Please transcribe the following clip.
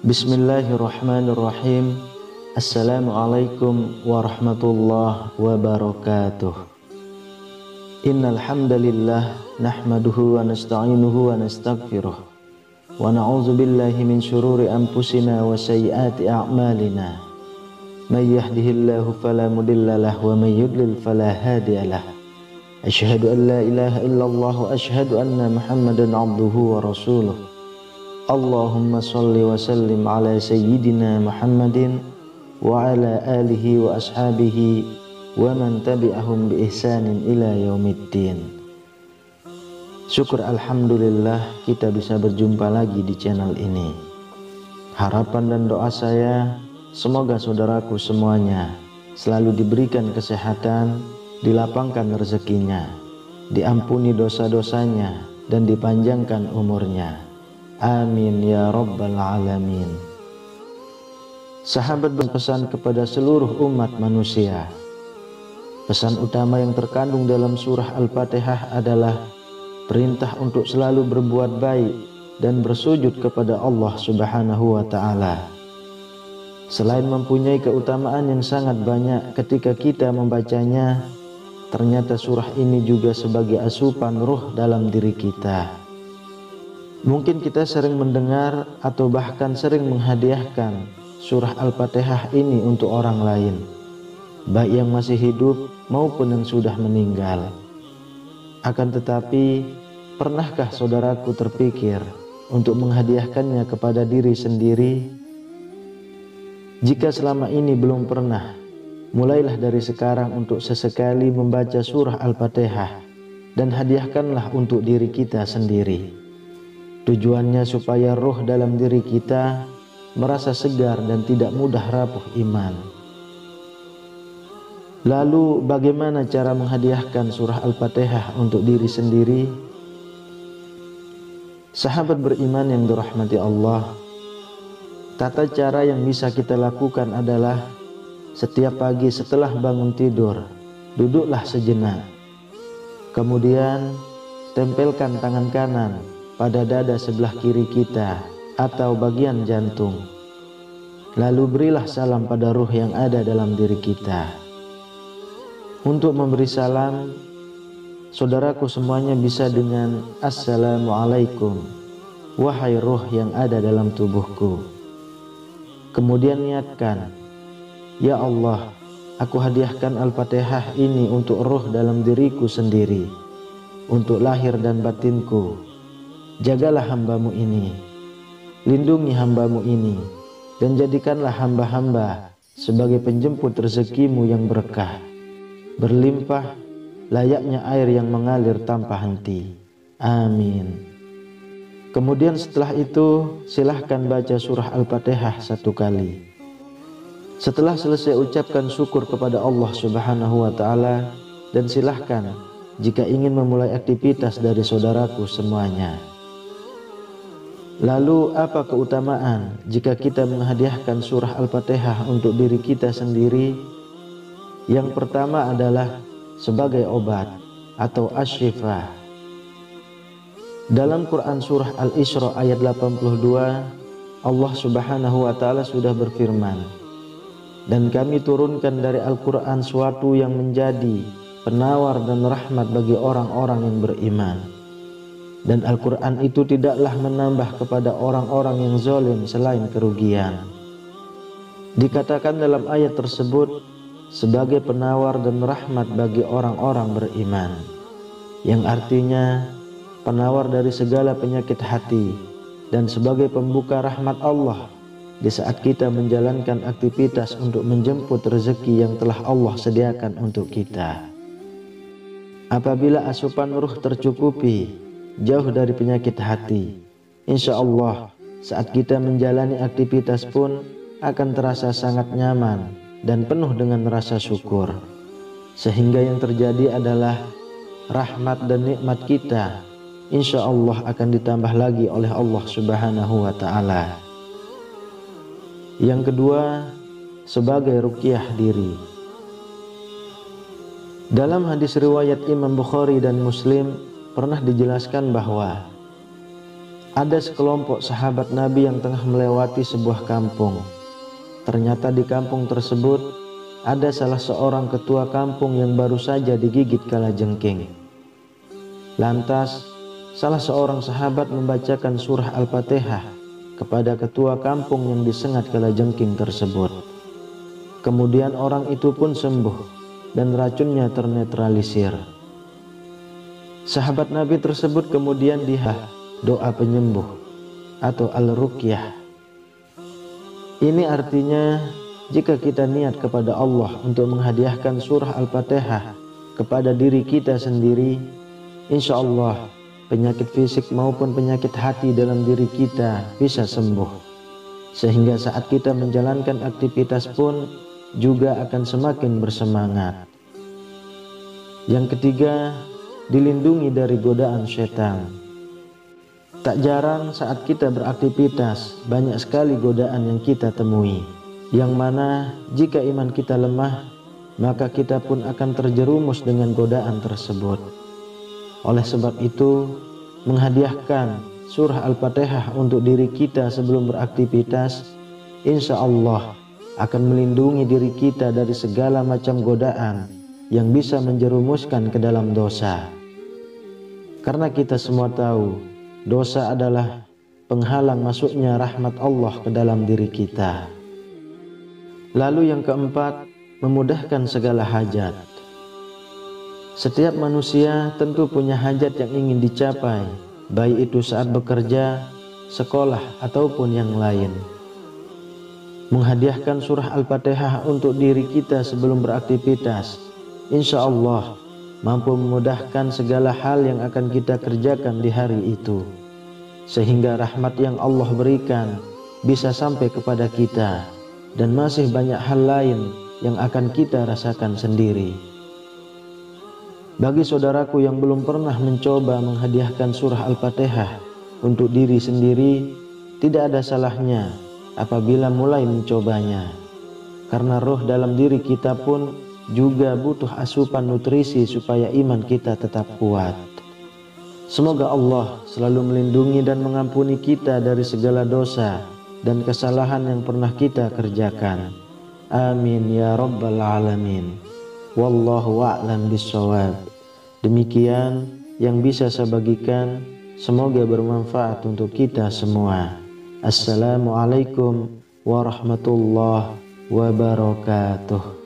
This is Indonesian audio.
Bismillahirrahmanirrahim. Assalamualaikum warahmatullahi wabarakatuh. Innal hamdalillah nahmaduhu wa nasta'inuhu wa nastaghfiruh wa na'udzu billahi min syururi anfusina wa sayyiati a'malina. May yahdihillahu fala mudhillalah wa may yudlil fala hadiyalah. Asyhadu an la ilaha illallah wa asyhadu anna Muhammadan 'abduhu wa rasuluh. Allahumma salli wa sallim ala sayyidina Muhammadin wa ala alihi wa ashabihi wa man tabi'ahum bi ihsanin ila yaumiddin. Syukur alhamdulillah kita bisa berjumpa lagi di channel ini. Harapan dan doa saya semoga saudaraku semuanya selalu diberikan kesehatan, dilapangkan rezekinya, diampuni dosa-dosanya dan dipanjangkan umurnya. Amin ya rabbal alamin. Sahabat berpesan kepada seluruh umat manusia. Pesan utama yang terkandung dalam surah Al-Fatihah adalah perintah untuk selalu berbuat baik dan bersujud kepada Allah Subhanahu wa ta'ala. Selain mempunyai keutamaan yang sangat banyak ketika kita membacanya, ternyata surah ini juga sebagai asupan ruh dalam diri kita. Mungkin kita sering mendengar atau bahkan sering menghadiahkan surah Al-Fatihah ini untuk orang lain, baik yang masih hidup maupun yang sudah meninggal. Akan tetapi, pernahkah saudaraku terpikir untuk menghadiahkannya kepada diri sendiri? Jika selama ini belum pernah, mulailah dari sekarang untuk sesekali membaca surah Al-Fatihah dan hadiahkanlah untuk diri kita sendiri. Tujuannya supaya roh dalam diri kita merasa segar dan tidak mudah rapuh iman. Lalu bagaimana cara menghadiahkan surah Al-Fatihah untuk diri sendiri? Sahabat beriman yang dirahmati Allah, tata cara yang bisa kita lakukan adalah setiap pagi setelah bangun tidur, duduklah sejenak. Kemudian tempelkan tangan kanan pada dada sebelah kiri kita atau bagian jantung. Lalu berilah salam pada ruh yang ada dalam diri kita. Untuk memberi salam, saudaraku semuanya bisa dengan Assalamualaikum, wahai ruh yang ada dalam tubuhku. Kemudian niatkan, ya Allah, aku hadiahkan Al-Fatihah ini untuk ruh dalam diriku sendiri, untuk lahir dan batinku. Jagalah hambamu ini, lindungi hambamu ini, dan jadikanlah hamba-hamba sebagai penjemput rezekimu yang berkah, berlimpah, layaknya air yang mengalir tanpa henti. Amin. Kemudian setelah itu silahkan baca surah Al-Fatihah 1 kali. Setelah selesai ucapkan syukur kepada Allah Subhanahu wa ta'ala, dan silahkan jika ingin memulai aktivitas dari saudaraku semuanya. Lalu apa keutamaan jika kita menghadiahkan surah Al-Fatihah untuk diri kita sendiri? Yang pertama adalah sebagai obat atau asy-syifa. Dalam Quran surah Al-Isra ayat 82, Allah Subhanahu wa ta'ala sudah berfirman, dan kami turunkan dari Al-Quran suatu yang menjadi penawar dan rahmat bagi orang-orang yang beriman. Dan Al-Quran itu tidaklah menambah kepada orang-orang yang zalim selain kerugian. Dikatakan dalam ayat tersebut sebagai penawar dan rahmat bagi orang-orang beriman, yang artinya penawar dari segala penyakit hati dan sebagai pembuka rahmat Allah di saat kita menjalankan aktivitas untuk menjemput rezeki yang telah Allah sediakan untuk kita. Apabila asupan ruh tercukupi, jauh dari penyakit hati, insya Allah saat kita menjalani aktivitas pun akan terasa sangat nyaman, dan penuh dengan rasa syukur, sehingga yang terjadi adalah rahmat dan nikmat kita insya Allah akan ditambah lagi oleh Allah Subhanahu wa ta'ala. Yang kedua, sebagai ruqyah diri. Dalam hadis riwayat Imam Bukhari dan Muslim pernah dijelaskan bahwa ada sekelompok sahabat Nabi yang tengah melewati sebuah kampung. Ternyata di kampung tersebut ada salah seorang ketua kampung yang baru saja digigit kalajengking. Lantas salah seorang sahabat membacakan surah Al-Fatihah kepada ketua kampung yang disengat kalajengking tersebut. Kemudian orang itu pun sembuh dan racunnya ternetralisir. Sahabat Nabi tersebut kemudian doa penyembuh atau al-ruqyah. Ini artinya jika kita niat kepada Allah untuk menghadiahkan surah Al-Fatihah kepada diri kita sendiri, insya Allah penyakit fisik maupun penyakit hati dalam diri kita bisa sembuh, sehingga saat kita menjalankan aktivitas pun juga akan semakin bersemangat. Yang ketiga, dilindungi dari godaan syaitan. Tak jarang saat kita beraktivitas banyak sekali godaan yang kita temui, yang mana jika iman kita lemah maka kita pun akan terjerumus dengan godaan tersebut. Oleh sebab itu, menghadiahkan surah Al-Fatihah untuk diri kita sebelum beraktivitas insya Allah akan melindungi diri kita dari segala macam godaan yang bisa menjerumuskan ke dalam dosa. Karena kita semua tahu dosa adalah penghalang masuknya rahmat Allah ke dalam diri kita. Lalu yang keempat, memudahkan segala hajat. Setiap manusia tentu punya hajat yang ingin dicapai, baik itu saat bekerja, sekolah, ataupun yang lain. Menghadiahkan surah Al-Fatihah untuk diri kita sebelum beraktivitas insya Allah mampu memudahkan segala hal yang akan kita kerjakan di hari itu, sehingga rahmat yang Allah berikan bisa sampai kepada kita, dan masih banyak hal lain yang akan kita rasakan sendiri. Bagi saudaraku yang belum pernah mencoba menghadiahkan surah Al-Fatihah untuk diri sendiri, tidak ada salahnya apabila mulai mencobanya, karena roh dalam diri kita pun juga butuh asupan nutrisi supaya iman kita tetap kuat. Semoga Allah selalu melindungi dan mengampuni kita dari segala dosa dan kesalahan yang pernah kita kerjakan. Amin ya rabbal alamin. Wallahu a'lam bishawab. Demikian yang bisa saya bagikan, semoga bermanfaat untuk kita semua. Assalamualaikum warahmatullahi wabarakatuh.